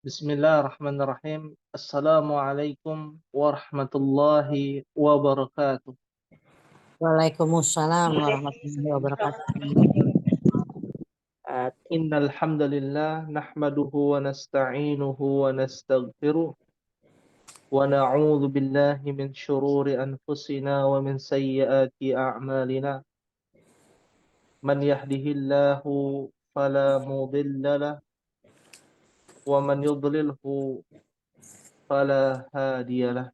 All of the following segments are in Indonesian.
Bismillahirrahmanirrahim. Assalamualaikum warahmatullahi wabarakatuh. Waalaikumsalam warahmatullahi wabarakatuh. Innal hamdalillah nahmaduhu wa nasta'inuhu wa nastaghfiruh wa na'udzu billahi min shururi anfusina wa min sayyiati a'malina. Man yahdihillahu fala mudilla lahu wa man yudlilhu fala hadiya lahu.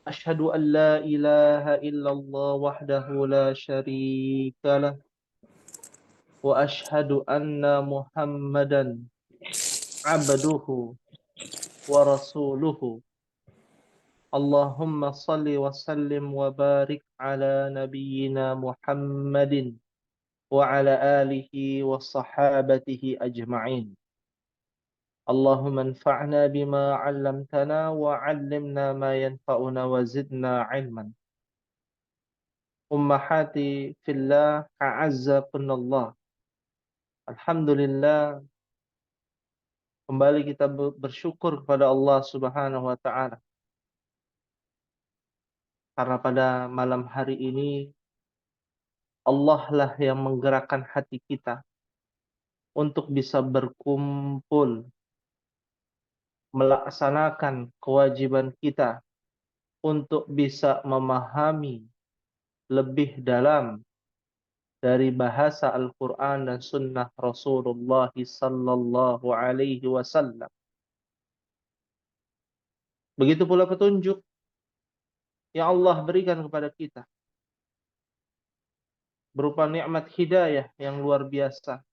Asyhadu an la ilaha illallah wahdahu la syarika lah wa asyhadu anna Muhammadan abduhu wa rasuluhu. Allahumma salli wa sallim wa barik ala nabiyyina Muhammadin wa ala alihi wa sahabatihi ajma'in. Allahumma anfa'na bima 'allamtana wa 'allimna ma yanfa'una wa zidna 'ilman. Ummahati fillah, a'azzakunallah. Alhamdulillah, kembali kita bersyukur kepada Allah Subhanahu wa taala. Karena pada malam hari ini Allah lah yang menggerakkan hati kita untuk bisa berkumpul melaksanakan kewajiban kita untuk bisa memahami lebih dalam dari bahasa Al-Quran dan Sunnah Rasulullah sallallahu alaihi wasallam. Begitu pula petunjuk yang Allah berikan kepada kita berupa nikmat hidayah yang luar biasa,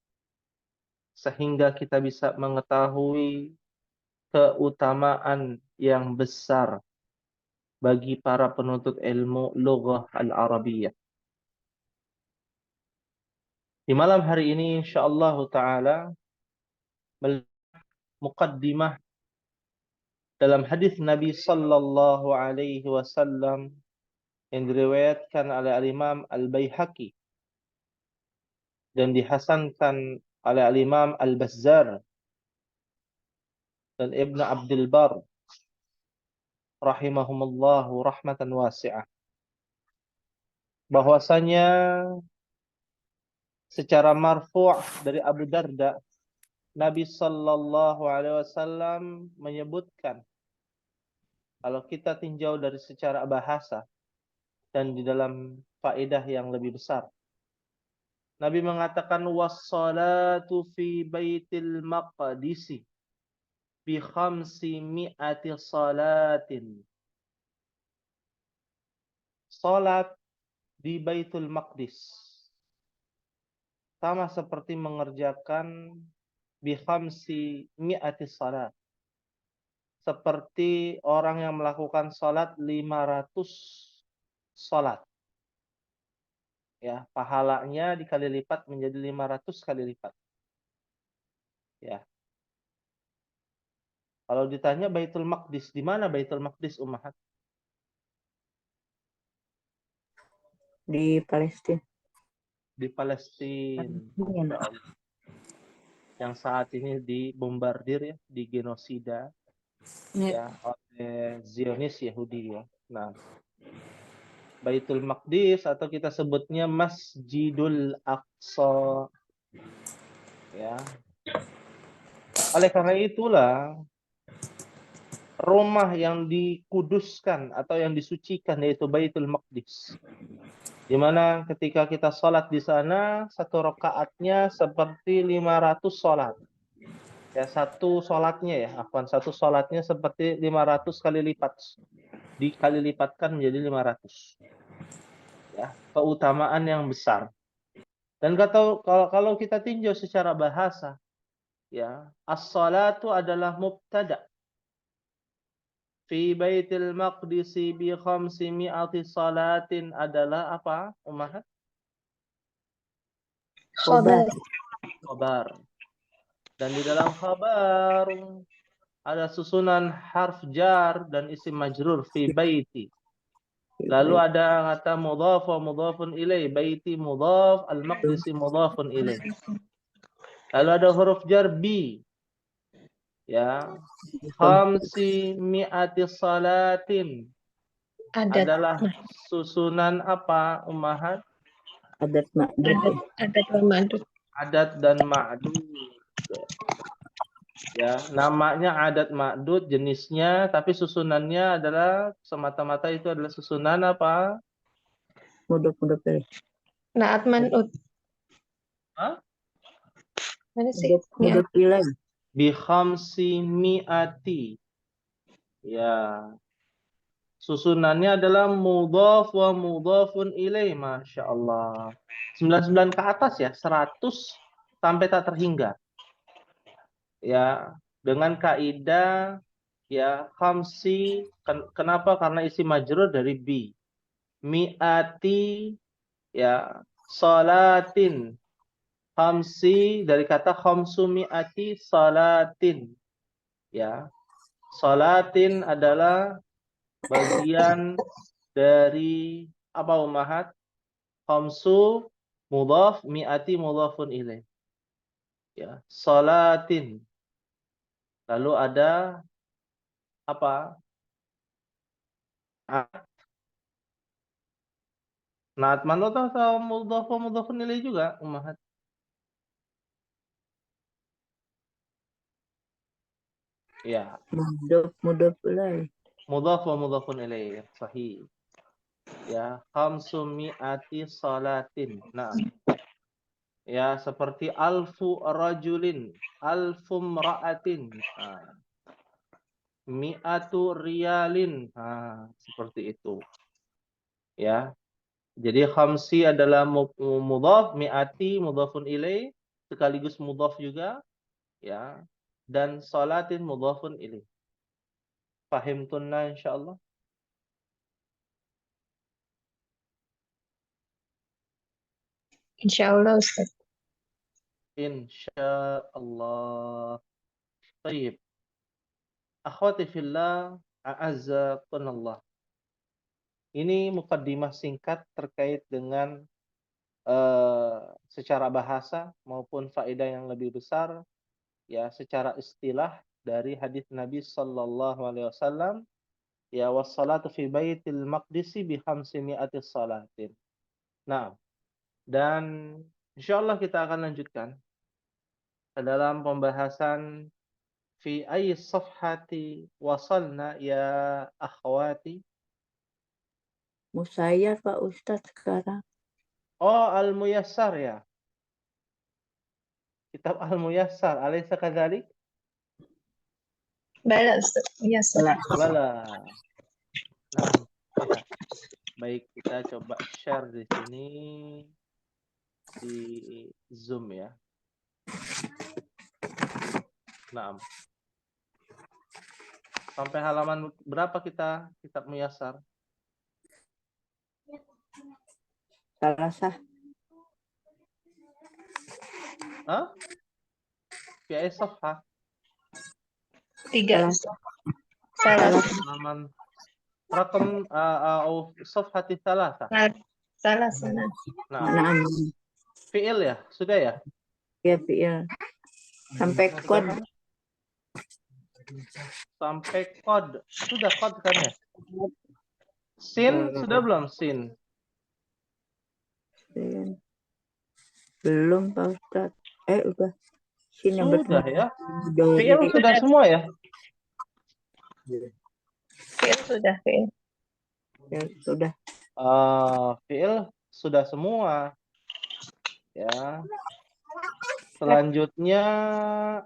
sehingga kita bisa mengetahui keutamaan yang besar bagi para penuntut ilmu lughah al-Arabiyah. Di malam hari ini insyaallah taala muqaddimah dalam hadis Nabi sallallahu alaihi wasallam yang diriwayatkan oleh Al-Imam Al-Baihaqi dan dihasankan oleh Al-Imam Al-Bazzar dan Ibn Abdul Bar rahimahumullahu rahmatan wasi'ah, bahwasanya secara marfu' dari Abu Darda, Nabi sallallahu alaihi wasallam menyebutkan, kalau kita tinjau dari secara bahasa dan di dalam faedah yang lebih besar, Nabi mengatakan was-salatu fi baitil maqdisi bi khamsi mi'ati salatin. Salat di Baitul Maqdis sama seperti mengerjakan bi khamsi mi'ati salat, seperti orang yang melakukan salat 500 salat. Ya, pahalanya dikali lipat menjadi 500 kali lipat. Ya. Kalau ditanya Baitul Maqdis, di mana Baitul Maqdis, Ummahat? Di Palestina. Di Palestina. Yang saat ini dibombardir ya, digenosida ya oleh Zionis Yahudi ya. Nah, Baitul Maqdis atau kita sebutnya Masjidul Aqsa ya. Oleh karena itulah rumah yang dikuduskan atau yang disucikan yaitu Baitul Maqdis, di mana ketika kita sholat di sana satu rakaatnya seperti 500 sholat. Ya, satu sholatnya seperti 500 kali lipat, dikali lipatkan menjadi 500. Ya, keutamaan yang besar. Dan kalau kita tinjau secara bahasa, ya, as-salatu adalah mubtada. Fi Baitil Maqdisi bi khamsi mi'ati salatin adalah apa, Ummahat? Khabar. Khabar. Dan di dalam khabar ada susunan harf jar dan isim majrur fi baiti. Lalu ada kata mudhaf wa mudhafun ilaih, baiti mudhaf, al-maqdisi mudhafun ilaih. Lalu ada huruf jar bi. Ya, khamsi mi'ati salatin Adat. adalah susunan apa, Ummahat? Adat ma'dud. Adat Ramadan. Adat dan ma'dud. Ya, namanya adat ma'dud jenisnya, tapi susunannya adalah semata-mata itu adalah susunan apa? Muduf ilaih. Naat man'ut. Hah? Mana sih? Muduf ilaih. Bi khamsi mi'ati. Ya. Susunannya adalah mudhaf wa mudhafun ilaih. Masya Allah. 99 ke atas ya, 100 sampai tak terhingga. Ya, dengan kaidah ya khamsi, kenapa? Karena isi majrur dari bi. Mi'ati ya salatin. Khamsi dari kata khamsu mi'ati salatin. Ya. Salatin adalah bagian dari apa, Ummahat? Khamsu mudhaf, mi'ati mudhafun ilaih. Ya, salatin. Lalu ada apa? Naat manut atau mudhaf wa mudhafun ilaih juga, Ummahat? Ya, Muduf ilaih. mudhaf wa mudhafun ilaih. Sahih. Ya, khamsu mi'ati salatin. Nah, ya seperti alfu rajulin, alfum ra'atin. Nah, mi'atu riyalin. Nah, seperti itu. Ya. Jadi khamsi adalah mudhaf, mi'ati mudhafun ilaih, sekaligus mudhaf juga, ya. Dan salatin mudhafun ilaih. Fahimtunna insyaallah. Insyaallah Ustaz. Insyaallah. Baik. Akhwati fillah, a'azzakunallah. Ini mukaddimah singkat terkait dengan secara bahasa maupun faedah yang lebih besar, ya, secara istilah dari hadis Nabi sallallahu alaihi wasallam, ya, wassalatu fi baitil maqdisi bi khamsimi'ati salatin. Nah, dan insyaallah kita akan lanjutkan ke dalam pembahasan fi ayyi safhati wasalna ya akhwati. Musayyar Pak Ustadz sekarang. Oh, Al-Muyassar ya. Kitab Al-Muyassar, alaysa kadzalik? Bala Ustaz. Iya Ustaz. Bala. Nah, ya. Baik, kita coba share di sini di Zoom ya. Nah, sampai halaman berapa kita kitab Muyassar? Salasah. Hah? Fi ayyi safhah? 3 Ustaz. Salah. Halaman rakam au safhati thalatha. Salah sana. Nah, Nah, fi'il ya? Sudah ya? ya fi'il. Sampai kod. Sampai kod. Sudah kod kan ya? Sin sudah belum sin? Belum Pak Ustadz. Udah. Sini yang Sudah ya? Dari Fi'il sudah semua ya? Fi'il sudah fi'il. ya, sudah. Fi'il sudah semua. Ya. Selanjutnya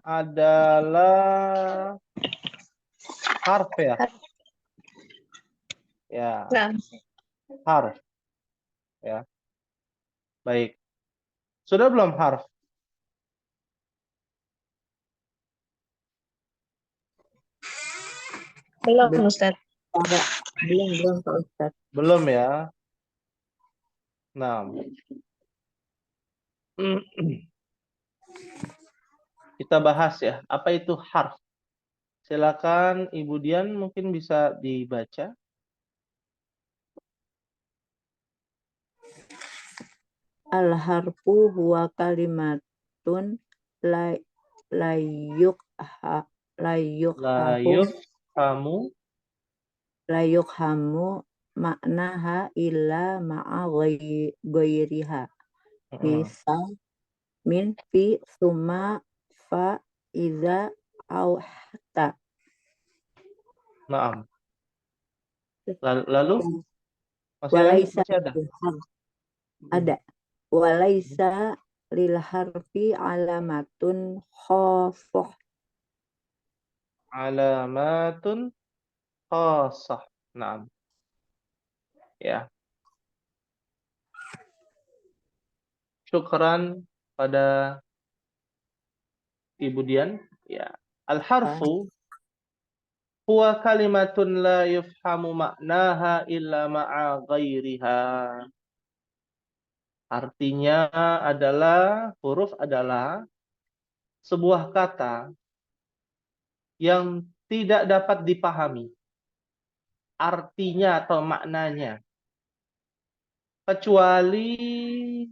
adalah harf ya. Ya, Nah, harf. Ya. Baik. Sudah belum harf? belum Ustaz. Belum Pak Ustadz. Belum ya. Nah. Kita bahas ya, apa itu harf? Silakan Ibu Dian mungkin bisa dibaca. Al-harfu huwa kalimatun layukha La yufhamu maknaha illa ma'a ghairiha. Misal min fi summa fa iza au hatta. Naam. Lalu Walaisa masih ada? ada. Walaisa lil harfi alamatun khafah. Alamatun khasah. Naam. Ya. Syukran pada Ibu Dian. Ya. Al-harfu huwa kalimatun la yufhamu maknaha illa ma'a ghairiha. Artinya adalah, huruf adalah sebuah kata yang tidak dapat dipahami artinya atau maknanya kecuali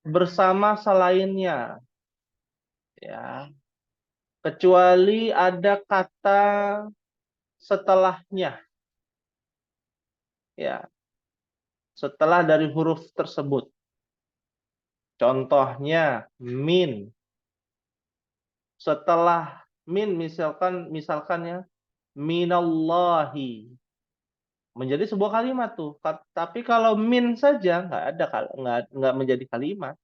bersama selainnya, ya, kecuali ada kata setelahnya, ya, setelah dari huruf tersebut. Contohnya min. Setelah min misalkan ya, minallahi, menjadi sebuah kalimat tuh. Tapi kalau min saja nggak ada, nggak menjadi kalimat,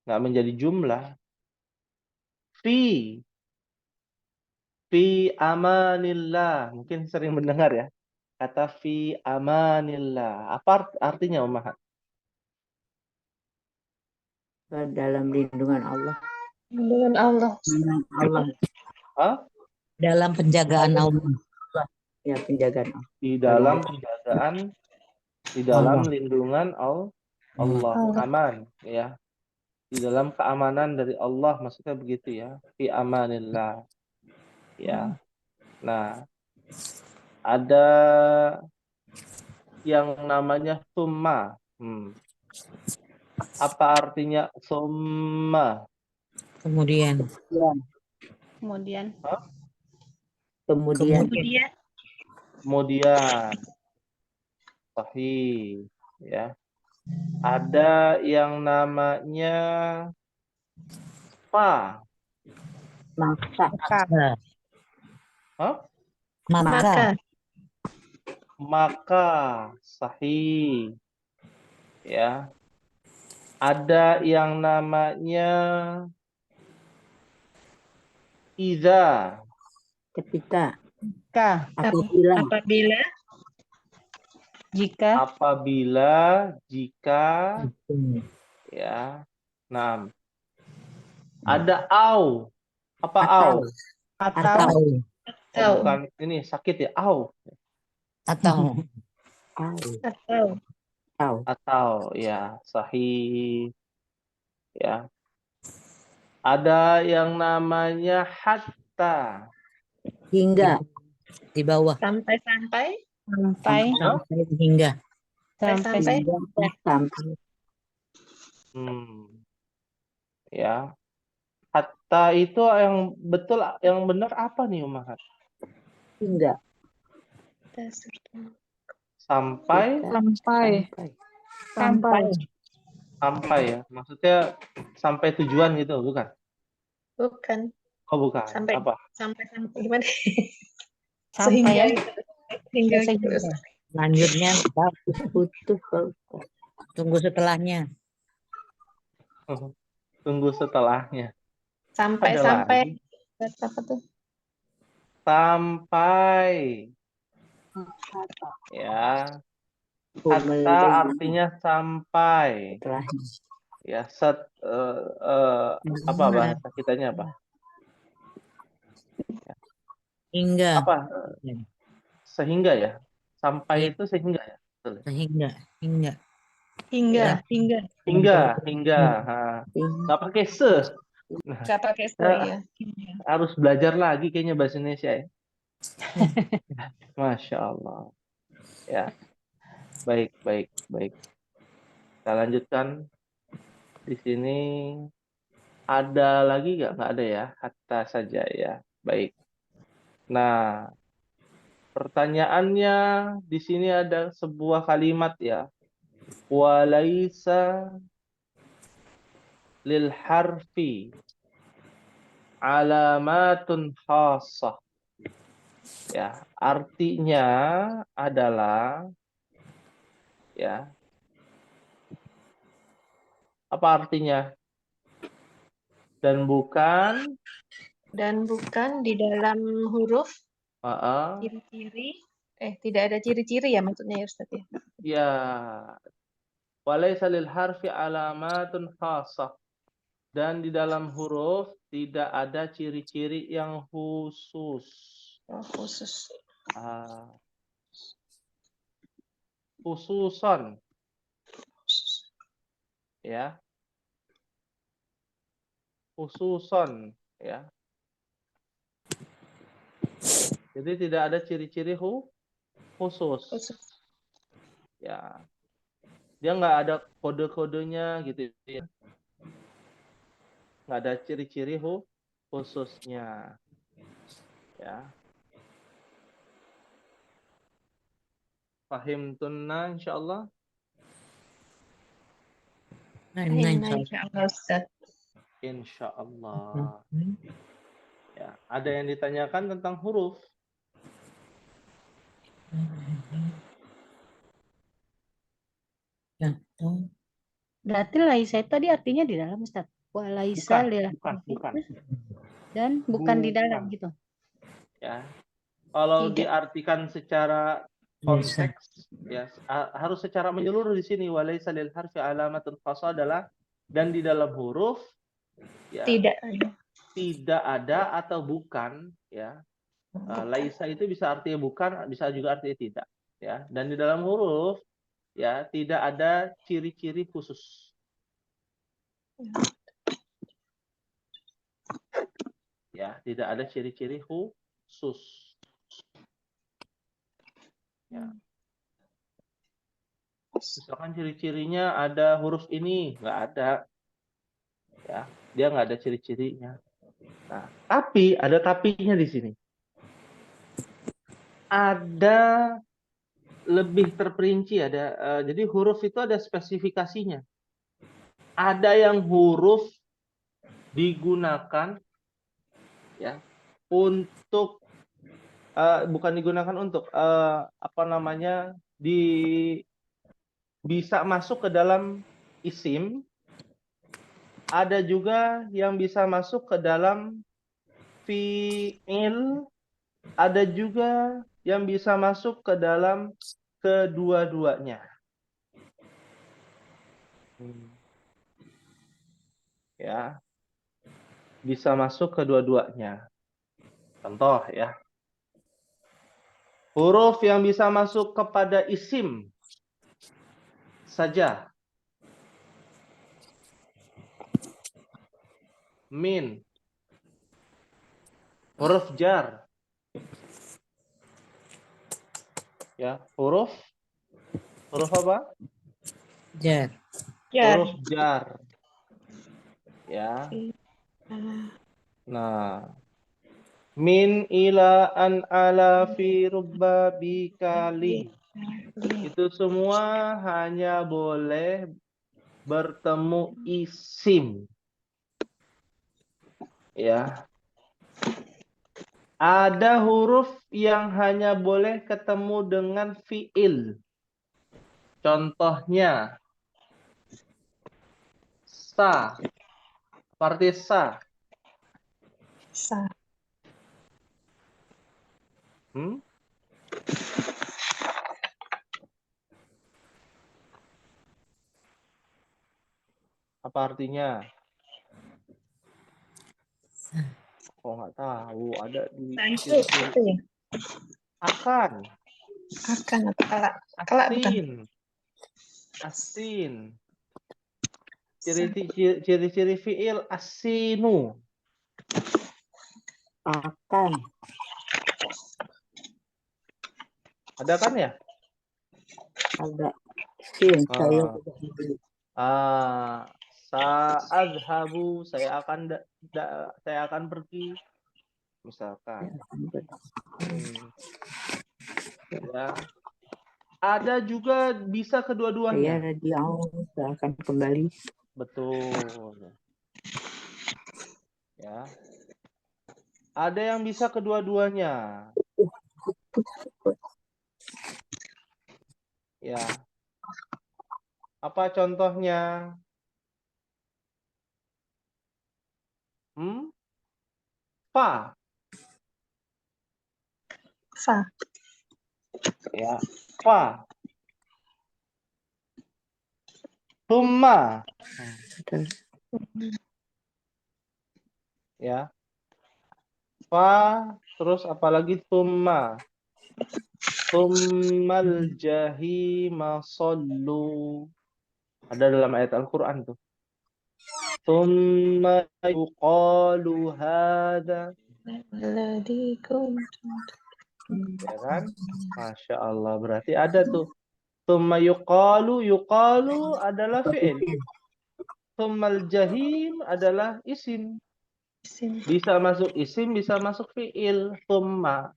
nggak menjadi jumlah. Fi amanillah, mungkin sering mendengar ya kata fi amanillah. Apa artinya, Ummahat? Dalam lindungan Allah. Dengan Allah. Lindungan Allah. Hah? Dalam penjagaan Allah. Ya, penjagaan Allah. Di dalam penjagaan, di dalam lindungan Allah, Allah. aman, ya. Di dalam keamanan dari Allah, maksudnya begitu ya. Fi amanillah. Ya. Nah, ada yang namanya summa. Apa artinya summa? Kemudian. Kemudian. Hah? Kemudian. Kemudian. Sahih, ya. Ada yang namanya fa. Maka. Hah? Maka. Sahih. Ya. Ada yang namanya iza. Ketika. Apabila. Jika. Ya. Nah. Ada au. Apa au? Atau. Oh, bukan ini sakit ya, au. Atau ya, sahih. Ya. Ada yang namanya hatta. Hingga. Di bawah. Sampai. Hingga. Sampai. Ya. Hatta itu yang betul, yang benar apa nih, Ummahat? Hingga. Sampai ya. Maksudnya sampai tujuan gitu, bukan? Bukan. Oh, bukan. Sampai. Apa? Sampai gimana? Sampai. Hingga gitu. Lanjutnya Putus. tunggu setelahnya. Tunggu setelahnya. Sampai. Apa tuh? Sampai. Ya. Hatta artinya sampai. Ya, apa bahasa kitanya apa? Hingga. Apa? Sehingga ya. Sampai itu sehingga ya. Betul. Hingga. Hingga. Nggak pakai se. Nah, Nggak pakai ya. harus belajar lagi kayaknya bahasa Indonesia ya. Masya Allah. Ya. Baik. Kita lanjutkan. Di sini ada lagi nggak? Nggak ada ya. Hatta saja ya. Baik. Nah, pertanyaannya di sini ada sebuah kalimat ya. Walaisa lil harfi alamatun khassah. Ya, artinya adalah ya. Apa artinya? Dan bukan di dalam huruf uh, ciri-ciri. Tidak ada ciri-ciri ya maksudnya ya Ustaz ya. ya walaisa lil harfi alamatun khassah. Dan di dalam huruf tidak ada ciri-ciri yang khusus. Oh, khusus. Ah, khususon ya. Khususon ya. Jadi tidak ada ciri-ciri khusus. Khusus. Ya. Dia nggak ada kode-kodenya gitu ya. Nggak ada ciri-ciri khususnya. Ya. Fahim tunna insyaallah. Nah, Insyaallah Ustaz. Insyaallah. Ya, ada yang ditanyakan tentang huruf. Berarti laisa itu tadi artinya di dalam Ustaz. Walaisa Bukan. dan bukan di dalam gitu. Ya. Kalau Tidak. diartikan secara konteks ya harus secara menyeluruh di sini walaisa lil harfi alamatun khassah adalah dan di dalam huruf ya tidak ada atau bukan ya. Laisa itu bisa artinya bukan, bisa juga artinya tidak ya. Dan di dalam huruf ya tidak ada ciri-ciri khusus. Ya, tidak ada ciri-ciri khusus. Ya. Misalkan ciri-cirinya ada huruf ini, nggak ada. Ya, dia nggak ada ciri-cirinya. Nah, tapi ada tapinya di sini. Ada lebih terperinci, jadi huruf itu ada spesifikasinya. Ada yang huruf digunakan ya untuk bukan digunakan untuk bisa masuk ke dalam isim, ada juga yang bisa masuk ke dalam fi'il, ada juga yang bisa masuk ke dalam kedua-duanya. Ya. Bisa masuk kedua-duanya. Contoh ya. Huruf yang bisa masuk kepada isim saja. Min. Huruf jar. Ya, huruf apa? Jar. Huruf jar. Ya. Nah, min ila an ala fi rubba bikali. Itu semua hanya boleh bertemu isim. Ya. Ada huruf yang hanya boleh ketemu dengan fiil. Contohnya sa. Seperti sa. Sa. Apa artinya? Oh, nggak tahu. Ada di Itu ya. akan. Akan atau kelak bukan? Asin. Ciri-ciri fiil asinu. Akan. Ada kan ya? Ada. Sin. Saya Sa'adhabu. Saya akan pergi. misalkan. Alhamdulillah. Ya. Ada juga bisa Saya kedua-duanya. radio akan kembali. Betul. Ya. Ada yang bisa kedua-duanya. Ya. Apa contohnya? Fa. Fa. Ya. Fa. Thumma. Betul. Ya. Fa. Terus apalagi thumma. Thummal jahima sallu. Ada dalam ayat Al-Quran tuh. Thumma yuqalu hadha. Alladzi kuntum. Ya kan? Masya Allah. Berarti ada tuh. Thumma yuqalu. Yuqalu adalah fi'il. Thummal jahim adalah isim. Isim. Bisa masuk isim, bisa masuk fi'il. Thumma.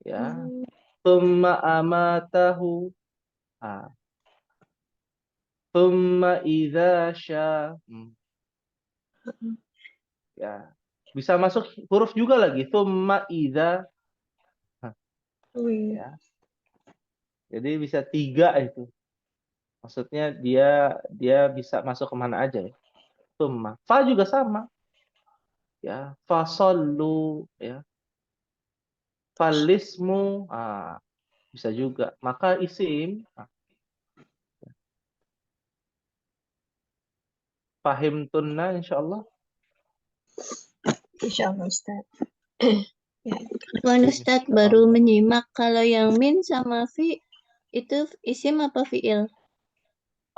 Ya. Hmm. Thumma amatahu. Ah. Thumma idza sya. Ya. Bisa masuk huruf juga lagi. Thumma idza. Wih. Ya. Jadi bisa 3 itu. Maksudnya dia bisa masuk kemana aja ya. Thumma. Fa juga sama. Ya. Fasallu. Ya. Falismu. Bisa juga. Maka isim. Fahim tunna insyaallah. Insyaallah Ustaz. Ya. Afwan Ustadz baru Insyaallah. menyimak kalau yang min sama fi itu isim apa fiil?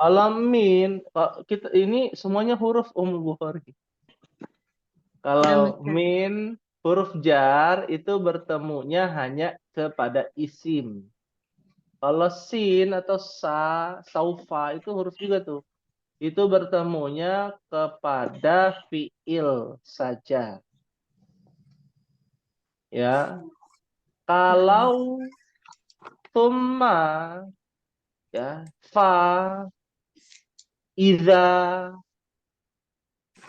Alamin. Kita ini semuanya huruf Bukhari. Kalau Ustadz. min huruf jar itu bertemunya hanya kepada isim. Kalau sin atau saufa itu huruf juga tuh. Itu bertemunya kepada fiil saja. Ya. Kalau thumma ya, fa, idza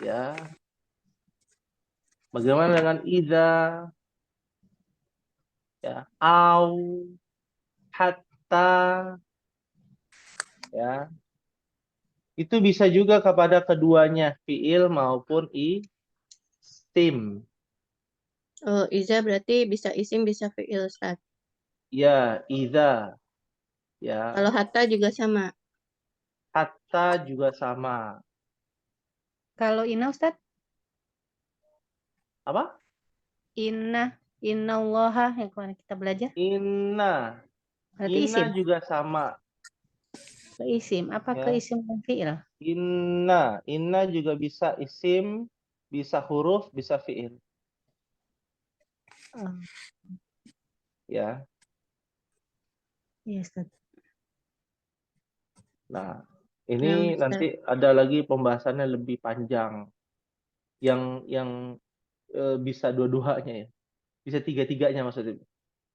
ya. Bagaimana dengan idza? Ya, au, hatta ya. Itu bisa juga kepada keduanya, fiil maupun isim. Oh, iza berarti bisa isim bisa fiil Ustadz. Ya, idza. Ya, Kalau hatta juga sama. hatta juga sama. Kalau inna Ustadz? Apa? Innallaha yang kemarin kita belajar. Inna. Berarti Inna isim. juga sama. Ke isim. Apa ke Ya. isim dan fiil? Inna. Inna juga bisa isim, bisa huruf, bisa fiil. Oh, Ya. iya Ustadz. Nah, Nah, ini Ustadz. nanti ada lagi pembahasannya lebih panjang. Yang bisa dua-duanya ya. Bisa tiga-tiganya maksudnya.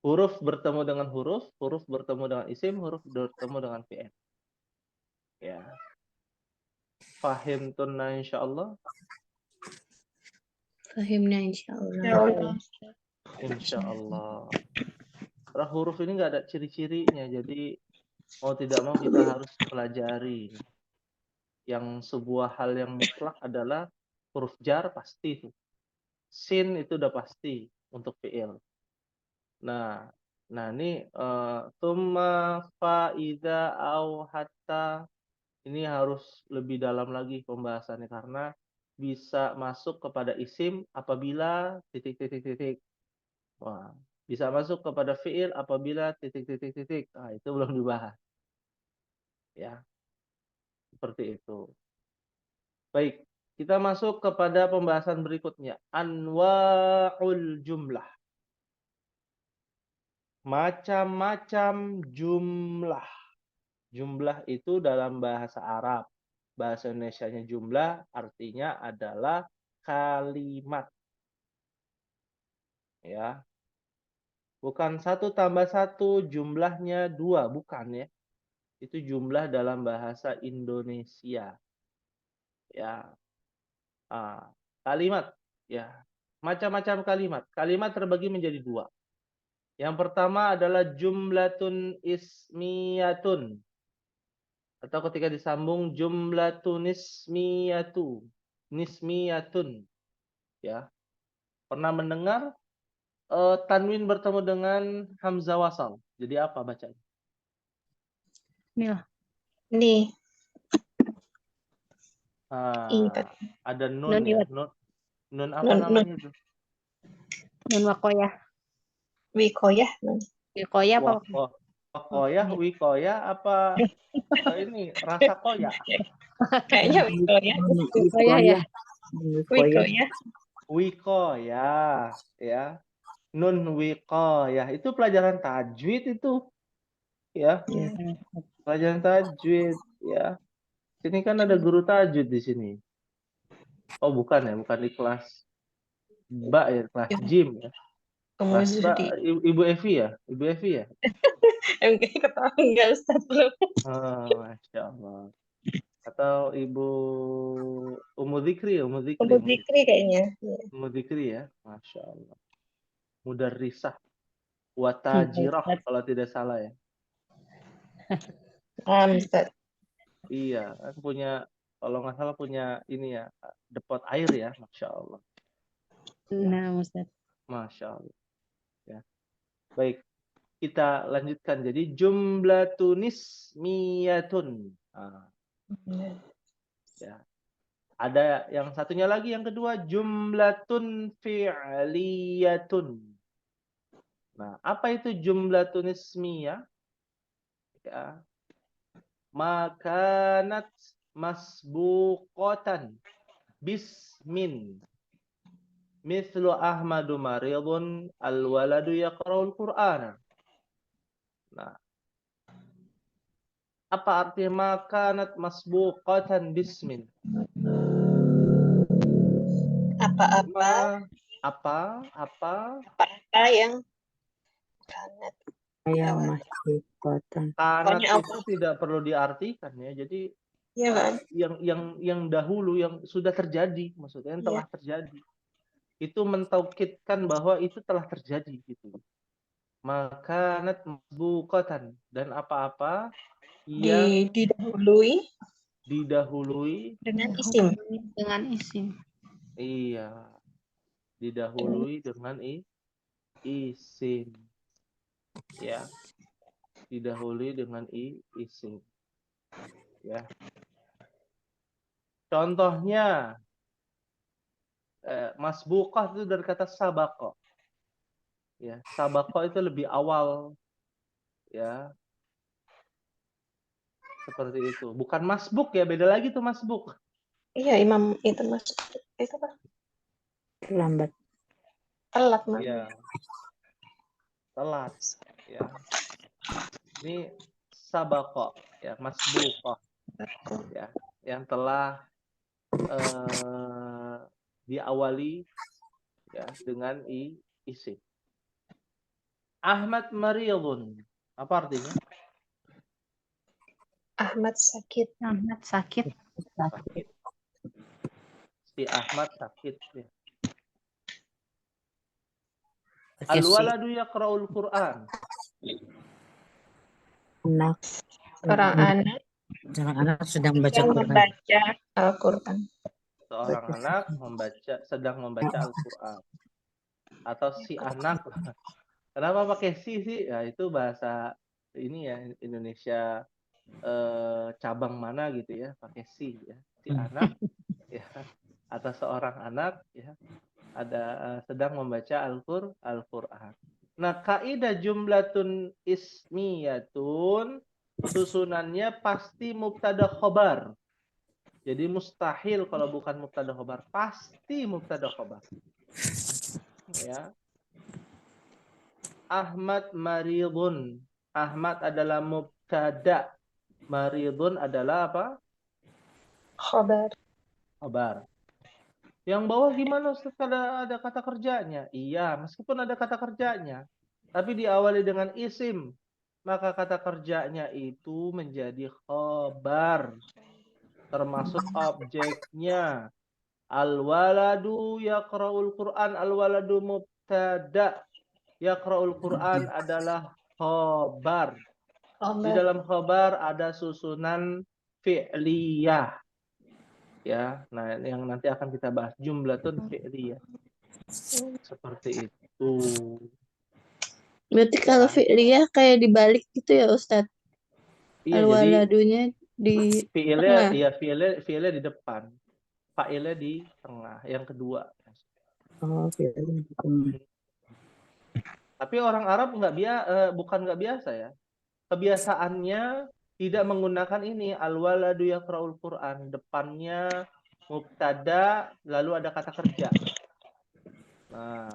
Huruf bertemu dengan huruf bertemu dengan isim, huruf bertemu dengan fi'il. Ya. Fahim tunna insyaallah. Fahimnya insyaallah. Ya Allah. Insyaallah. Karena huruf ini nggak ada ciri-cirinya, jadi mau tidak mau kita harus pelajari. Yang sebuah hal yang mutlak adalah huruf jar pasti itu. Sin itu udah pasti untuk fi'il. Nah, ini tsumma fa idza au hatta ini harus lebih dalam lagi pembahasannya karena bisa masuk kepada isim apabila titik. Wah, bisa masuk kepada fiil apabila titik. Nah, itu belum dibahas. Ya, seperti itu. Baik, kita masuk kepada pembahasan berikutnya. Anwa'ul jumlah. Macam-macam jumlah. Jumlah itu dalam bahasa Arab. Bahasa Indonesianya jumlah artinya adalah kalimat. Ya. Bukan 1 tambah 1 jumlahnya 2, bukan ya. Itu jumlah dalam bahasa Indonesia. Ya. Kalimat. Ya. Macam-macam kalimat. Kalimat terbagi menjadi 2. Yang pertama adalah jumlatun ismiyatun. Atau ketika disambung jumlatun nismiyatun. Ya. Pernah mendengar tanwin bertemu dengan hamzah wasal. Jadi apa bacanya? Inilah. Nih, ini Ada Nun nun ya. iwat. Nun apa Nun namanya itu? Nun wakoyah. wikoyah. Wikoyah apa? Wakoyah, wikoyah apa ini rasa koya? Kayaknya wikoyah. Wikoyah ya. Wikoyah. Wikoyah ya. Nun wikoyah itu pelajaran tajwid itu ya. Pelajaran tajwid ya. Sini kan ada guru tajwid di sini. Oh bukan ya, bukan di kelas Mbak ya, kelas Jim ya. Kelas Mbak, Ibu Evi ya? Ibu Evi ya? Enggak Ustaz belum. Oh, Masya Allah. Atau Ibu Umu Dzikri ya? Umu Dzikri, Umu Dzikri kayaknya. Umu Dzikri ya? Masya Allah. Mudarrisah. Watajirah kalau tidak salah ya. Ustaz. Iya, kan punya, kalau nggak salah punya ini ya, depot air ya, Masya Allah. Nah, Ustaz. Masya Allah. Ya. Baik, kita lanjutkan. Jadi jumlatun nismiyatun. Ya. Ada yang satunya lagi, yang kedua jumlatun fi'liyatun. Nah, apa itu jumlatun ismiyah? Ya. Makanat masbuqatan bismin. Mithlu Ahmadu maridun al-waladu yaqra'ul Qur'ana. Nah, apa artinya makanat masbuqatan bismin? Apa yang kanat. Yang masih kotan. Kanat Pokoknya itu tidak perlu diartikan ya. Jadi Iya kan? yang dahulu yang sudah terjadi, maksudnya yang telah terjadi. Itu mentaukidkan bahwa itu telah terjadi gitu. Makanat masbuqatan, dan apa-apa yang didahului dengan isim. Dengan isim. Iya, didahului dengan isim. Ya. Didahului dengan isim. Ya. Contohnya masbuqah itu dari kata sabaqah. Ya, sabaqah itu lebih awal. Ya. Seperti itu. Bukan masbuk ya, beda lagi tuh masbuk. Iya, imam itu masuk. Itu apa? Terlambat. Telat, Iya. Telat. Ya. Ini sabaqah, ya, masbuqah. Ya, yang telah diawali ya dengan isim. Ahmad maridun. Apa artinya? Ahmad sakit. Ahmad sakit. Sakit. Si Ahmad sakit ya. Al-waladu yaqra'ul Qur'an. Anak. Seorang anak sedang membaca Al-Quran. Seorang anak sedang membaca Al-Quran. Atau si anak. Kenapa pakai si sih? Ya itu bahasa ini ya, Indonesia cabang mana gitu ya, pakai si ya. Si anak ya, atau seorang anak ya, ada sedang membaca Al-Quran. Nah, kaidah jumlatun ismiyatun susunannya pasti mubtada khobar. Jadi mustahil kalau bukan mubtada khobar, pasti mubtada khobar. Ya. Ahmad maridun. Ahmad adalah mubtada. Maridun adalah apa? Khobar. Khobar. Yang bawah gimana Ustaz? Ada kata kerjanya? Iya, meskipun ada kata kerjanya, tapi diawali dengan isim, maka kata kerjanya itu menjadi khobar, termasuk objeknya. Al-waladu yaqra'ul Qur'an, al-waladu mubtada. Yaqra'ul Qur'an adalah khobar. Di Khobar. dalam khobar ada susunan fi'liyah. Ya, nah yang nanti akan kita bahas jumlatun fi'liyah. Seperti itu. Berarti kalau Ya. fi'liyah kayak dibalik gitu ya Ustadz? Iya, jadi Al-waladunya di fi'ilnya tengah. ya fi'ilnya di depan, fa'ilnya di tengah, yang kedua. Oh, film gitu. Tapi orang Arab bukan nggak biasa ya. Kebiasaannya tidak menggunakan ini al-waladu yaqra'ul Qur'an, depannya mubtada lalu ada kata kerja. Nah,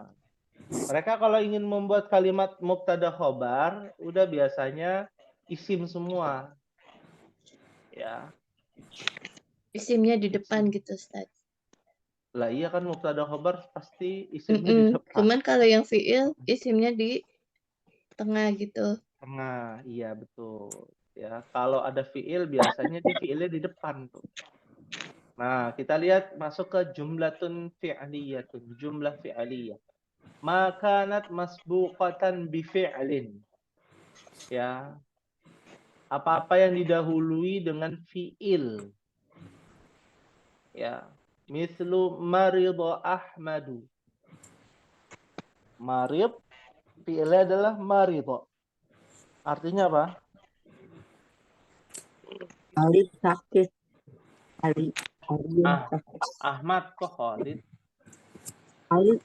mereka kalau ingin membuat kalimat mubtada khobar, udah biasanya isim semua. Ya. Isimnya di depan gitu Ustadz. Lah iya kan mubtada khobar pasti isimnya di depan. Cuman kalau yang fi'il isimnya di tengah gitu. Tengah, iya betul. Ya, kalau ada fi'il biasanya dia fi'ilnya di depan tuh. Nah, kita lihat masuk ke jumlatun fi'liyatun, jumlah fi'liyah. Makanat masbuqatan bi fi'lin. Ya. Apa-apa yang didahului dengan fi'il. Ya. Mislu maridha Ahmadu. Marid fi'ilnya adalah maridha. Artinya apa? Ali sakit. Ali yang sakit. Ahmad kok Khalid? Ali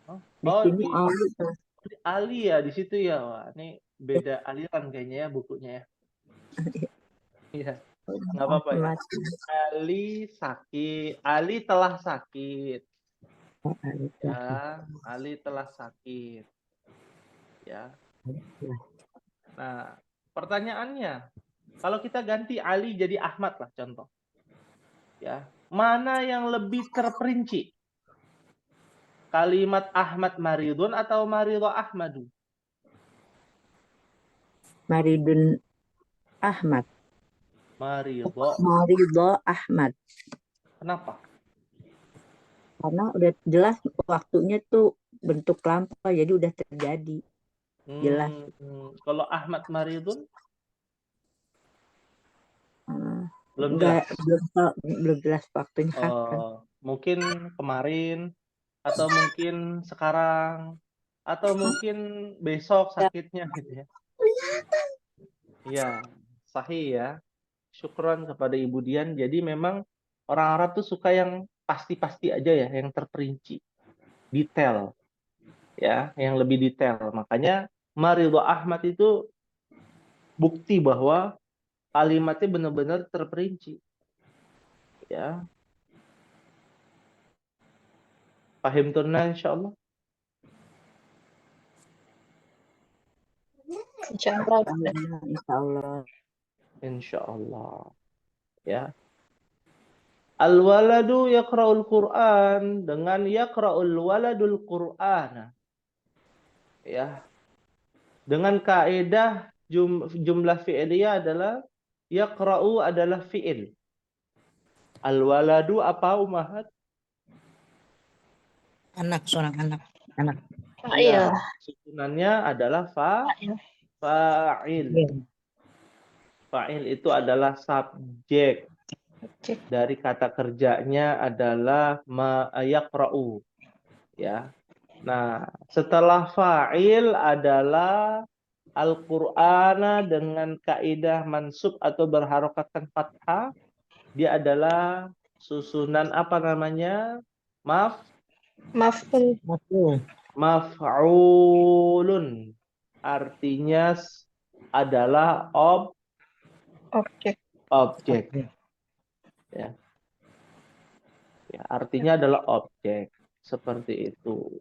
Oh, di sini Ali tuh. Ali ya di situ ya. Wah, ini beda aliran kayaknya ya bukunya ya. Iya, nggak apa-apa ya. Ali sakit. Ali telah sakit. Oh, Ali sakit. Ya, Ali telah sakit. Ya. Nah, pertanyaannya, kalau kita ganti Ali jadi Ahmad lah contoh. Ya, mana yang lebih terperinci? Kalimat Ahmad maridun atau maridho Ahmadu? Maridun Ahmad. Maridho Ahmad. Kenapa? Karena udah jelas waktunya tuh bentuk lampau, jadi udah terjadi. Jelas. Kalau Ahmad maridun? Belum jelas waktunya kapan. Mungkin kemarin, atau mungkin sekarang, atau mungkin besok sakitnya gitu ya. Iya, sahih ya. Syukron kepada Ibu Dian. Jadi memang orang Arab tuh suka yang pasti-pasti aja ya, yang terperinci, detail. Ya, yang lebih detail. Makanya Maridho Ahmad itu bukti bahwa kalimatnya benar-benar terperinci. Ya. Paham tunna insyaallah? Insyaallah. Insyaallah. Insyaallah. Ya. Al-waladu yaqra'ul Qur'an dengan yaqra'ul waladul Qur'ana. Ya. Dengan kaidah jumlah fi'liyah adalah yaqra'u adalah fi'il. Al-waladu apa Umahat? Anak, seorang anak. Ya, susunannya adalah fa'il. Fa'il itu adalah subjek. Dari kata kerjanya adalah yaqra'u. Ya. Nah, setelah fa'il adalah Al-Qur'ana dengan kaidah mansub atau berharokatkan fathah. Dia adalah susunan apa namanya? Maf'ulun. Artinya adalah objek. Ya. Ya, artinya adalah objek. Seperti itu.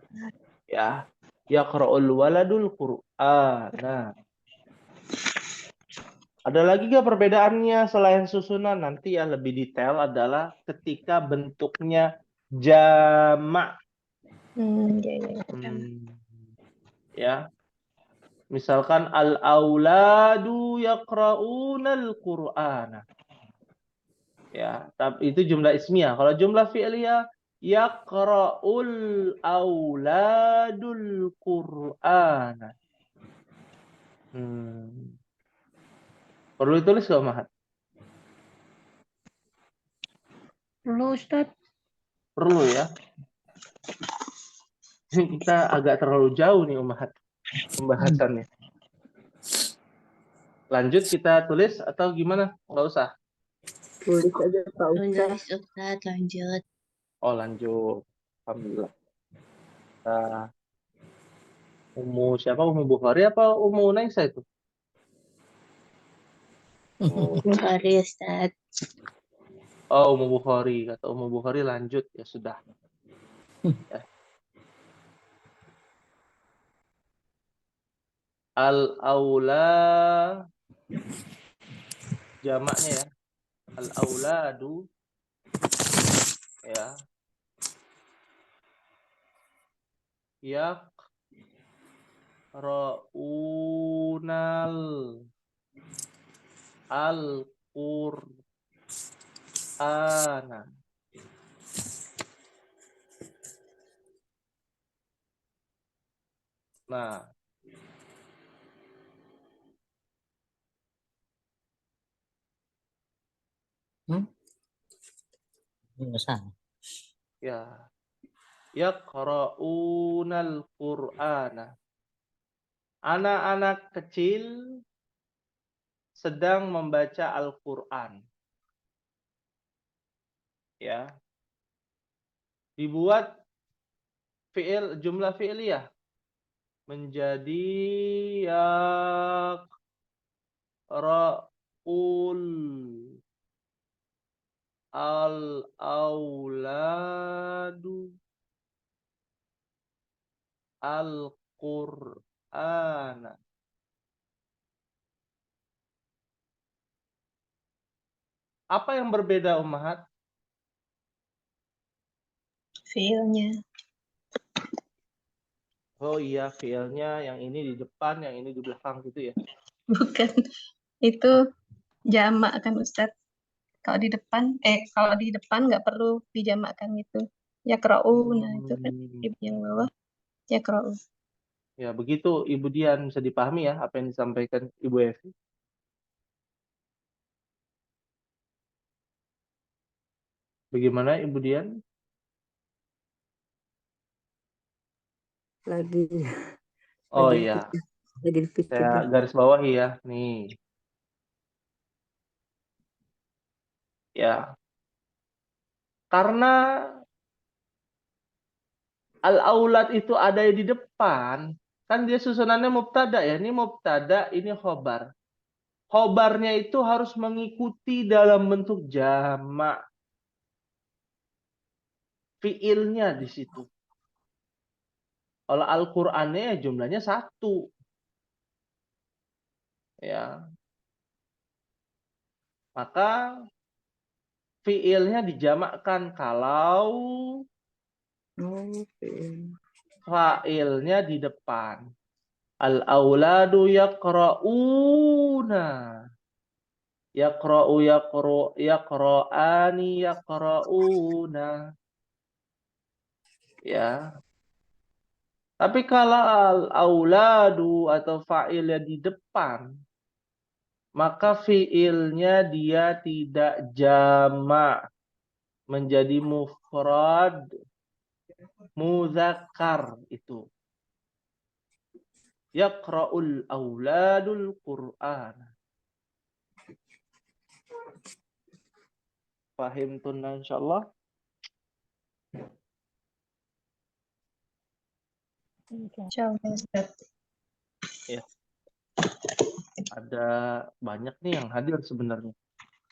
Ya. Yaqra'ul waladul Qur'an. Nah. Ada lagi nggak perbedaannya selain susunan? Nanti ya lebih detail adalah ketika bentuknya Jamak. Ya. Ya. Misalkan al-auladu yaqra'unal Qur'ana. Ya, tapi itu jumlah ismiyah. Kalau jumlah fi'liyah yaqra'ul auladul Qur'ana. Perlu ditulis nggak, Mahat? Perlu Ustaz. Perlu ya. Ini kita agak terlalu jauh nih, Mahat, pembahasannya. Lanjut kita tulis atau gimana? Nggak usah. Tulis aja Pak Ustaz. Tulis Ustaz, lanjut. Oh, lanjut. Alhamdulillah. Ummu siapa? Ummu Bukhari apa Ummu Naisa itu? Bukhari Ustaz. Oh, Ummu Bukhari. Kata Ummu Bukhari lanjut. Ya sudah. Ya. Al-aula jamaknya ya. Al-auladu ya. Yaqra'unal al-Qur'ana. Nah, ya. Yaqra'unal Qur'ana. Anak-anak kecil sedang membaca Al-Qur'an. Ya. Dibuat jumlah fi'liyah menjadi yaqra'ul al-auladu al-Qur'ana. Apa yang berbeda, Ummahat? Fiilnya. Oh iya, fiilnya yang ini di depan, yang ini di belakang gitu ya. Bukan. Itu jamak kan Ustaz. Kalau di depan nggak perlu dijamakkan itu. Yaqra'u, nah itu kan di yang bawah yaqra'u. Ya, begitu Ibu Dian, bisa dipahami ya apa yang disampaikan Ibu Evi. Bagaimana Ibu Dian? Oh iya, Lagi dipikir. saya garis bawahi ya. Nih. Ya. Karena al-aulad itu ada di depan, kan dia susunannya mubtada ya. Ini mubtada, ini khobar. Khobarnya itu harus mengikuti dalam bentuk jamak. Fiilnya di situ. Kalau Al-Qur'annya jumlahnya 1. Ya. Maka fiilnya dijamakkan kalau fa'ilnya di depan. Al-auladu yaqra'una. Yaqra'ani yaqra'una. Ya. Tapi kalau al-auladu atau fa'ilnya di depan, maka fiilnya dia tidak jamak, menjadi mufrad muzakkar itu. Yaqra'ul auladul Qur'an. Fahim tunna insyaallah. Insyaallah Ustaz. Ya. Ada banyak nih yang hadir sebenarnya.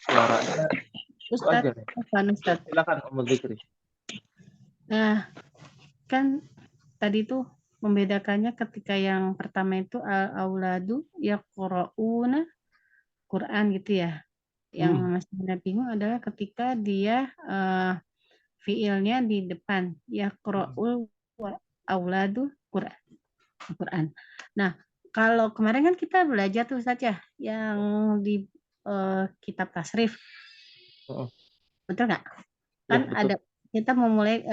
Suaranya Ustaz, aja nih. Ustaz. Silakan Umm Dzikri. Nah, kan tadi tuh membedakannya ketika yang pertama itu al-auladu yaqra'una Quran gitu ya. Yang Mas Dina bingung adalah ketika dia fiilnya di depan. Yaqra'ul auladu Quran. Nah, kalau kemarin kan kita belajar tuh saja yang di kitab tasrif, Heeh. betul nggak? Ya, Kan betul. ada kita memulai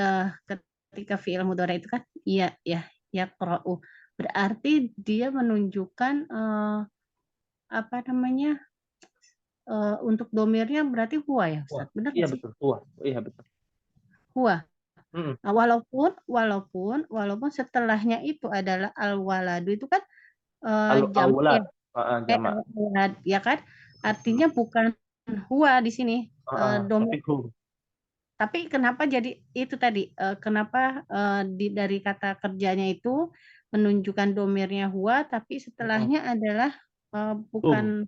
ketika fiil mudhari itu kan iya ya yaqra'u. Berarti dia menunjukkan apa namanya? Untuk domirnya berarti huwa ya, Wah, Ustaz. Benar iya nggak sih? betul. Wah, iya betul. Huwa. Mm-mm. Nah, walaupun setelahnya itu adalah al-waladu itu kan jamak ya, Aulad, jamak. al-walad ya kan? Artinya bukan huwa di sini domir. Tapi hum. Tapi kenapa jadi itu tadi? Kenapa dari kata kerjanya itu menunjukkan domirnya huwa, tapi Mm-mm. setelahnya adalah bukan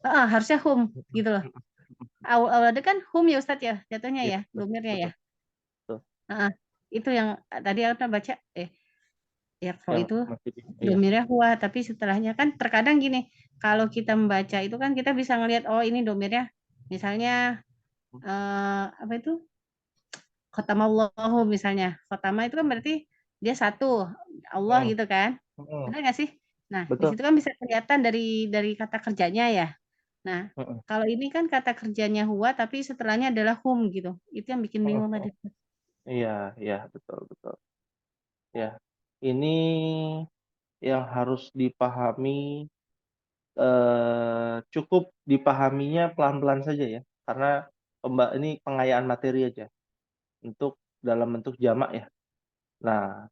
Hum. harusnya hum gitu loh. Mm-mm. Awal kan hum ya Ustadz ya, jatuhnya Iya, ya, betul, domirnya ya. betul, betul. Heeh. Itu yang tadi aku baca ya kalau Yang itu masih iya. domirnya huwa, tapi setelahnya kan terkadang gini, kalau kita membaca itu kan kita bisa ngelihat oh ini domirnya misalnya apa itu khotamallahu misalnya. Khotama itu kan berarti dia satu Allah Mm. gitu kan. Mm. Benar nggak sih? Nah, di Betul. situ kan bisa kelihatan dari kata kerjanya ya. Nah, Mm-mm. kalau ini kan kata kerjanya huwa tapi setelahnya adalah hum gitu. Itu yang bikin bingung tadi. Mm-mm. Iya, iya, betul, betul. Ya, ini yang harus dipahami, cukup dipahaminya pelan-pelan saja ya, karena ini pengayaan materi aja untuk dalam bentuk jamak ya. Nah,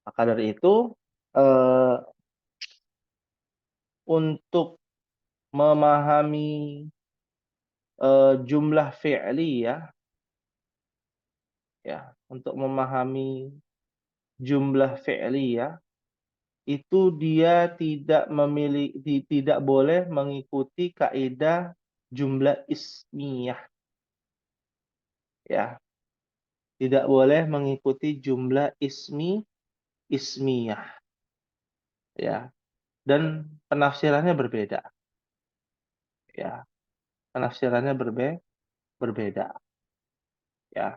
maka dari itu eh, untuk memahami jumlah fi'li ya, untuk memahami jumlah fi'li ya, itu dia tidak boleh mengikuti kaidah jumlah ismiyah ya, tidak boleh mengikuti jumlah ismiyah ya, dan penafsirannya berbeda ya, penafsirannya berbeda ya.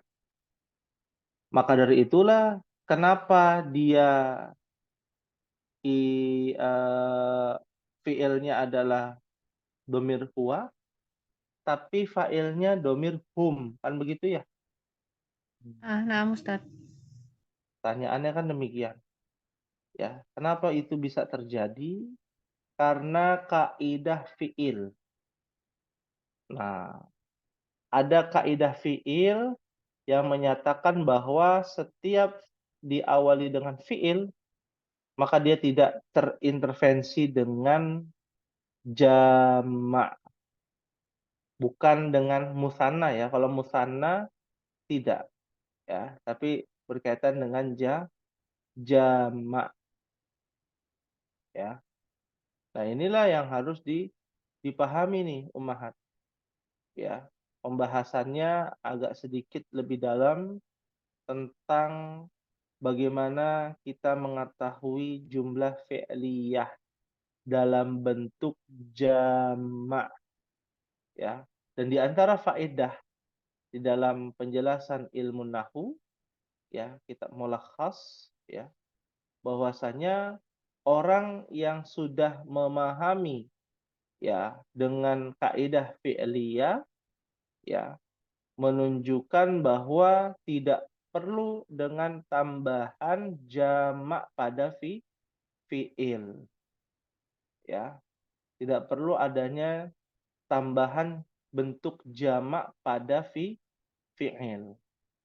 Maka dari itulah kenapa dia fiilnya adalah domir huwa, tapi failnya domir hum, kan begitu ya? Nah, Ustaz. Tanyaannya kan demikian. Ya, kenapa itu bisa terjadi? Karena kaidah fiil. Nah, ada kaidah fiil yang menyatakan bahwa setiap diawali dengan fiil, maka dia tidak terintervensi dengan jamak, bukan dengan musanna ya. Kalau musanna tidak ya, tapi berkaitan dengan jamak ya. Nah, inilah yang harus dipahami nih ummahat ya. Pembahasannya agak sedikit lebih dalam tentang bagaimana kita mengetahui jumlah fi'liyah dalam bentuk jamak ya. Dan di antara faedah di dalam penjelasan ilmu nahwu ya, kitab mulakhas ya, bahwasanya orang yang sudah memahami ya dengan kaidah fi'liyah ya, menunjukkan bahwa tidak perlu dengan tambahan jamak pada fi'il ya, tidak perlu adanya tambahan bentuk jamak pada fi'il,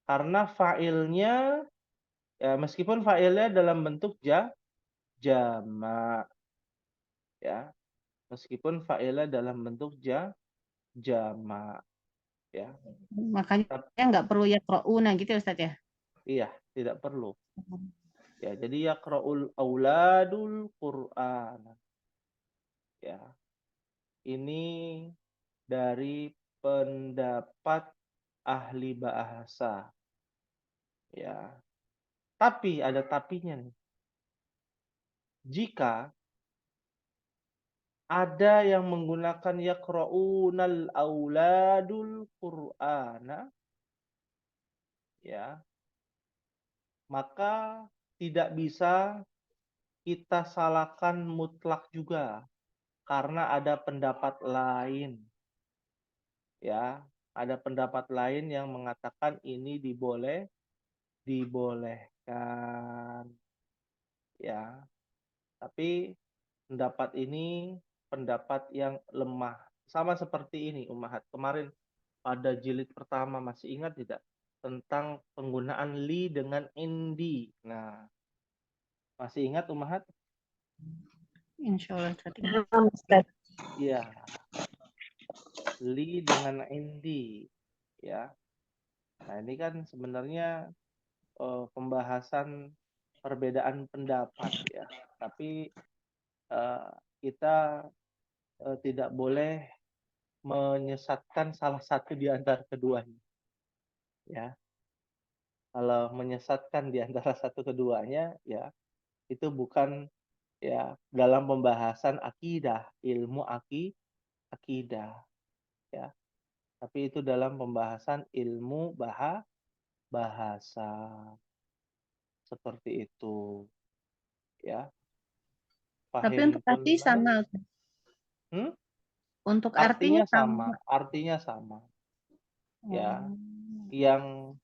karena fa'ilnya ya, meskipun fa'ilnya dalam bentuk jamak ya, meskipun fa'ilnya dalam bentuk jamak ya. Makanya nggak perlu ya nah gitu ya Ustaz ya. Iya, tidak perlu. Ya, jadi yaqra'ul auladul Qur'an. Ya. Ini dari pendapat ahli bahasa. Ya. Tapi ada tapinya nih. Jika ada yang menggunakan yaqra'unal auladul Qur'ana, ya, maka tidak bisa kita salahkan mutlak juga karena ada pendapat lain, ya. Ada pendapat lain yang mengatakan ini dibolehkan, ya. Tapi pendapat ini pendapat yang lemah. Sama seperti ini, Ummahat. Kemarin pada jilid pertama masih ingat tidak? Tentang penggunaan li dengan indi. Nah, masih ingat Ummahat? Insya Allah Ustaz. Paham, Ustaz. Iya. Li dengan indi. Ya. Nah, ini kan sebenarnya pembahasan perbedaan pendapat ya. Tapi kita tidak boleh menyesatkan salah satu di antara keduanya. Ya. Kalau menyesatkan di antara satu keduanya, ya itu bukan ya dalam pembahasan akidah, ilmu akidah, ya. Tapi itu dalam pembahasan ilmu bahasa. Seperti itu, ya. Tapi Pahim untuk arti tunas? sama. Ustaz. Hmm? Untuk artinya sama. Artinya sama. Ya, Oh. yang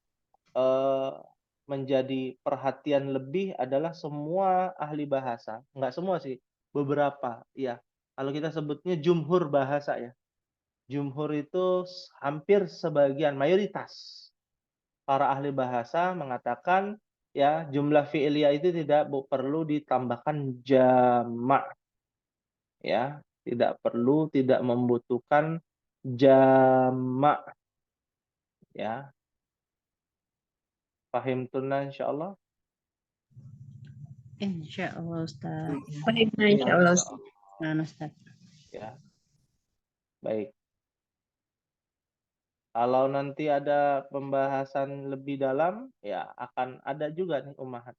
menjadi perhatian lebih adalah semua ahli bahasa, nggak semua sih, beberapa, ya. Kalau kita sebutnya jumhur bahasa ya, jumhur itu hampir sebagian, mayoritas para ahli bahasa mengatakan ya jumlah fi'liyah itu tidak perlu ditambahkan jamak, ya, tidak membutuhkan jamak, ya. Pahim tunna insyaallah. Insya Allah Ustaz. Baik, insya Allah, Ustaz. Nah, Ustaz. Ya, baik. Kalau nanti ada pembahasan lebih dalam, ya akan ada juga nih Ummahat,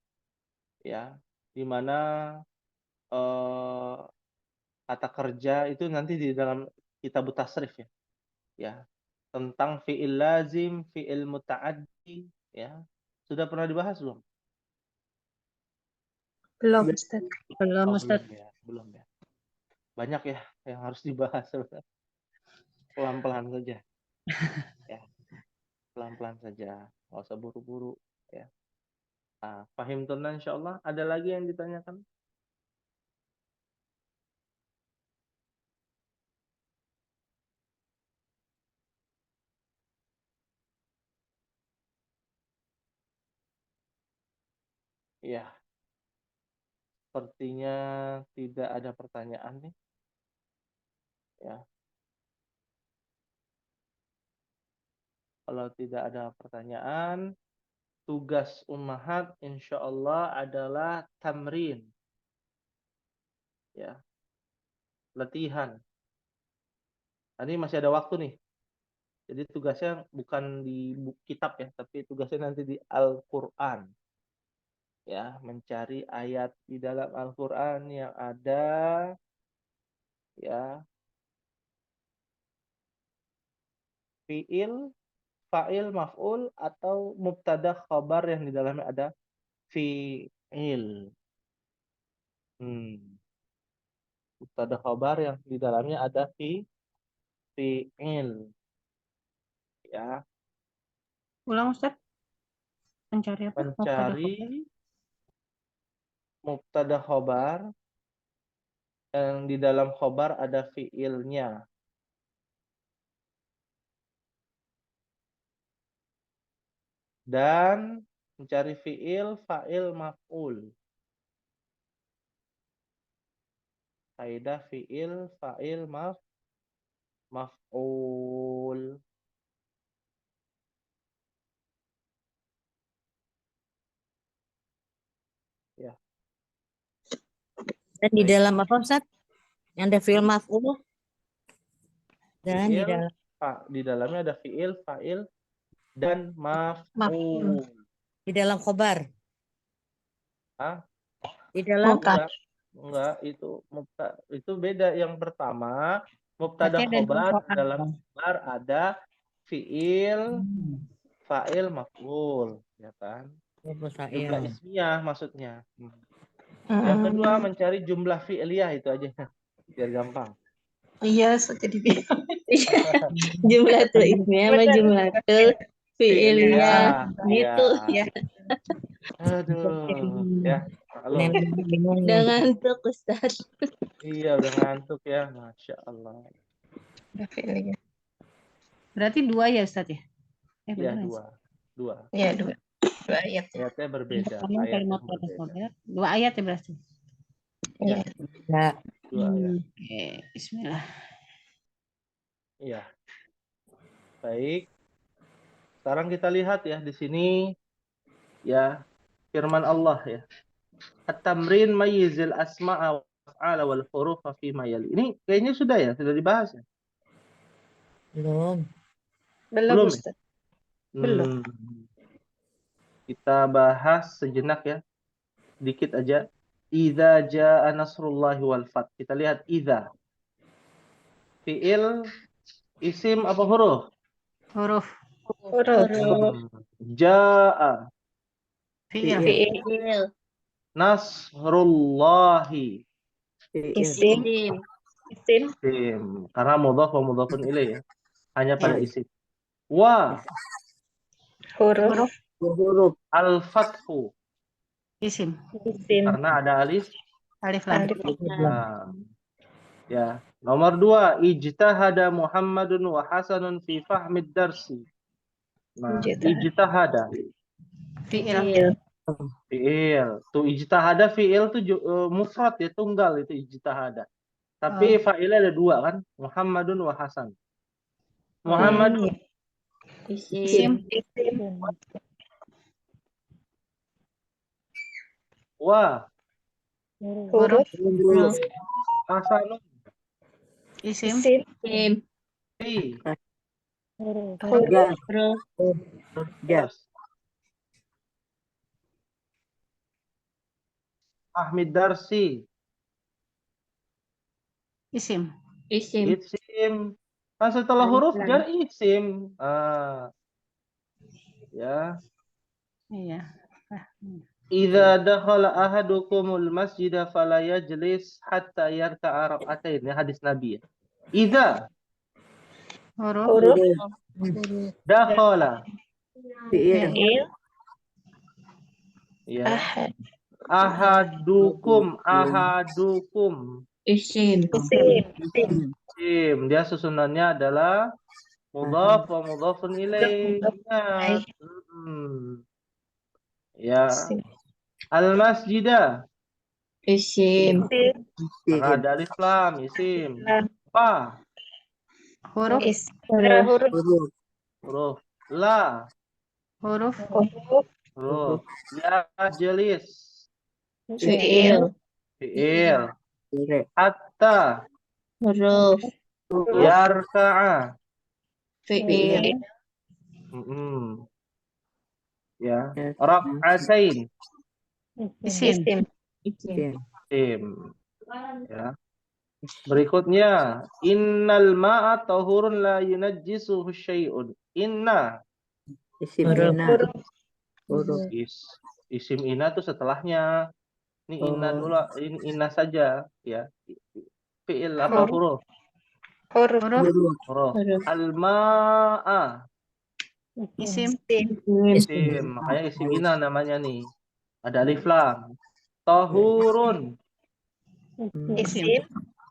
ya, di mana kata kerja itu nanti di dalam kitab tasrif ya, ya, tentang fi'il lazim, fi'il muta'addi, ya, sudah pernah dibahas belum? Belum, Ustaz. Belum Oh, Ustaz. belum ya. Banyak ya yang harus dibahas sebenarnya. Pelan-pelan saja, ya, pelan-pelan saja, nggak usah buru-buru, ya. Nah, pahim tunan insyaallah. Ada lagi yang ditanyakan? Ya, sepertinya tidak ada pertanyaan nih. Ya. Kalau tidak ada pertanyaan, tugas Ummahat insyaallah adalah tamrin. Ya. Latihan. Ini masih ada waktu nih. Jadi tugasnya bukan di kitab ya, tapi tugasnya nanti di Al-Qur'an. Ya, mencari ayat di dalam Al-Qur'an yang ada ya fiil, fa'il, maf'ul atau mubtada khabar yang di dalamnya ada fiil. Mubtada khabar yang di dalamnya ada fiil. Ya, Ulang Ustaz. Mencari apa? mencari mubtada khabar yang di dalam khabar ada fiilnya. Dan mencari fiil, fa'il, maf'ul. Kaidah fiil, fa'il, maf'ul. Ya. Dan di Baik. dalam apa Ustaz? Yang ada fi'il maf'ul. Dan di Fiil, dalam di dalamnya ada fiil, fa'il, dan maf'ul. di dalam khobar. Hah? Di dalam Enggak, itu beda. Yang pertama, mubtada Berarti ada dua khobar, soal. dalam khobar ada fiil, fa'il, maf'ul, ya kan? Juga Fa'il. ismiyah maksudnya. Yang kedua mencari jumlah fi'liyah itu aja biar gampang. Iya, so jadi bingung. Jumlatul ismiyah sama jumlatul fi'liyah. Gitu. Ya. Aduh, ya. Halo. Udah ngantuk Ustaz. Iya, udah ngantuk ya, Masya Allah. Berarti 2 ya Ustaz ya? Ya, Benar. dua. Iya, dua ayat. Ayatnya berbeda. Kamu Ayatnya kalimat protes berbeda. model. 2 ayat ya berarti. Iya. Ya. Dua ayat. Oke, bismillah. Iya. Baik. Sekarang kita lihat ya di sini ya firman Allah ya. At-tamrin mayyizil asma'a wal af'ala wal hurufa fi ma yali. Ini kayaknya sudah dibahas ya? Belum. Belum ya? Ustaz. Belum. Kita bahas sejenak ya. Dikit aja. Idza jaa nasrullahi wal fath. Kita lihat idza. Fi'il, isim apa huruf? Huruf Jaa fi'il. Fi'il. nasrullahi. Isim. Isim. Isim. Karena mudhaf wa mudhafun ilaih ya. Hanya pada Ya. isim. Wa Huruf. Huruf. al-fathu. Isim. Karena ada alif. Alif lam. Nah, ya. Nomor 2, ijtahada Muhammadun wa Hasanun fi fahmid darsi. Nah, ijtahada Fi'il. fi'il. Tuh ijtahada fi'il tuh mufrad ya, tunggal itu ijtahada. Tapi fa'ilnya ada 2 kan? Muhammadun wa Hasan. Muhammadun Isim. wa Huruf Hasanun isim. Isim. fi Ya. Huruf. Ya. Ahmid Darsi. Isim. Isim. Isim. Kan setelah huruf jar isim. Ya. Iya. Idza dakhala ahadukumul masjida fala yajlis hatta yarka'a rak'atain. Ya hadis Nabi ya. Idza Huruf dakhala Fi'il. ya. Ahadukum Isim. isim. Dia susunannya adalah mudhaf wa mudhafun ilaih. Ya. Al-masjidah. Isim. Karena ada alif lam, isim. Apa? huruf Huruf. La. huruf Huruf. Ya jelis. Fi'il. Fi'il. Hatta. Huruf. Yarka'a. Fi'il. Ya. Rak'atain. isim. Isim. Ya. Berikutnya, innal ma'a tahurun la yunajjisuhu syai'un. Inna. Isim ina. Huruf. Isim inna itu setelahnya. Ini inna dulu, ini inna saja ya. Fi'il apa huruf? Huruf Huruf. Al-ma'a. isim. Isim. Makanya isim inna namanya nih. Ada alif lam. Tahurun. Isim.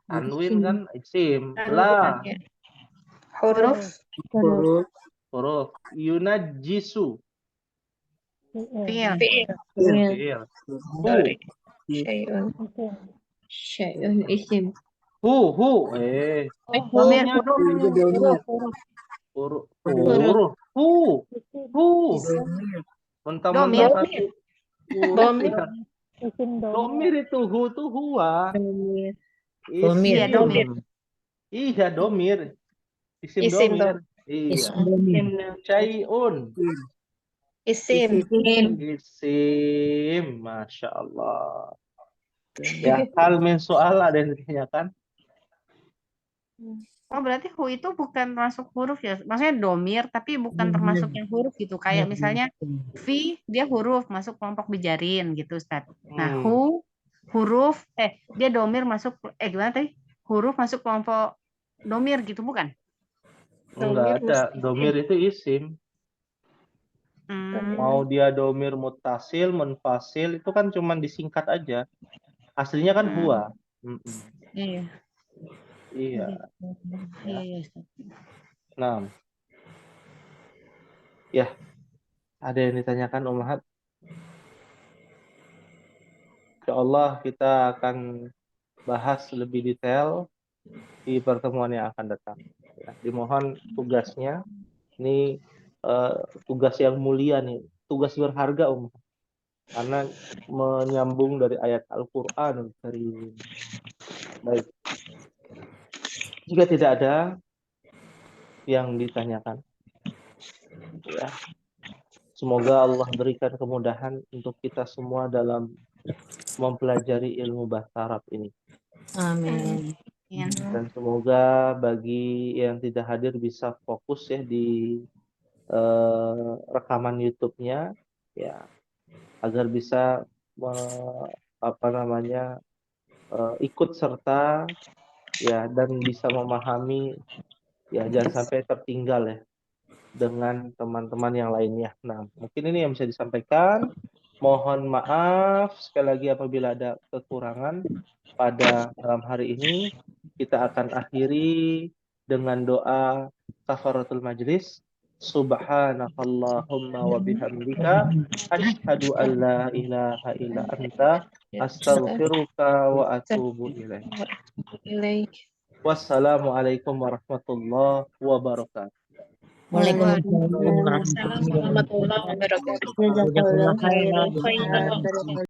Tanwin kan isim. La. Huruf Huruf. Huruf. Yunajjisu. fi'il. Fi'il. Syai'un. Isim. Hu. Domir. Huruf. Hu. Mentang-mentang satu huruf ya. Domir itu hu tuh huwa. Iya, domir. Iya, domir. Isim domir. Iya. Syai'un. Isim. Isim. Masya Allah. Ya, hal min soal ada yang ditanyakan? Oh, berarti hu itu bukan masuk huruf ya? Maksudnya domir, tapi bukan termasuk yang huruf gitu. Kayak misalnya fi, dia huruf masuk kelompok bijarin gitu, Ustaz. Nah, hu huruf, dia domir masuk, gimana tadi? Huruf masuk kelompok domir gitu, bukan? Enggak Domir ada. mustatir. Domir itu isim. Mau dia domir muttasil, munfasil, itu kan cuman disingkat aja. Aslinya kan huwa. Iya. Iya. Iya, iya, Ustaz. Nah, ya, ada yang ditanyakan Ummahat? Insyaallah kita akan bahas lebih detail di pertemuan yang akan datang. Ya, dimohon tugasnya. Ini tugas yang mulia nih, tugas berharga karena menyambung dari ayat Al-Qur'an dari baik. Jika tidak ada yang ditanyakan, ya, semoga Allah berikan kemudahan untuk kita semua dalam mempelajari ilmu bahasa Arab ini. Amin. Dan semoga bagi yang tidak hadir bisa fokus ya di rekaman YouTube-nya, ya, agar bisa ikut serta ya dan bisa memahami, ya, jangan sampai tertinggal ya dengan teman-teman yang lainnya. Nah, mungkin ini yang bisa disampaikan. Mohon maaf sekali lagi apabila ada kekurangan pada malam hari ini. Kita akan akhiri dengan doa kafaratul majlis. Subhanakallahumma wa bihamdika asyhadu an la ilaha illa anta astaghfiruka wa atubu ilaik. Wassalamualaikum warahmatullahi wabarakatuh. Waalaikumsalam warahmatullahi wabarakatuh. Jazakallah khairan.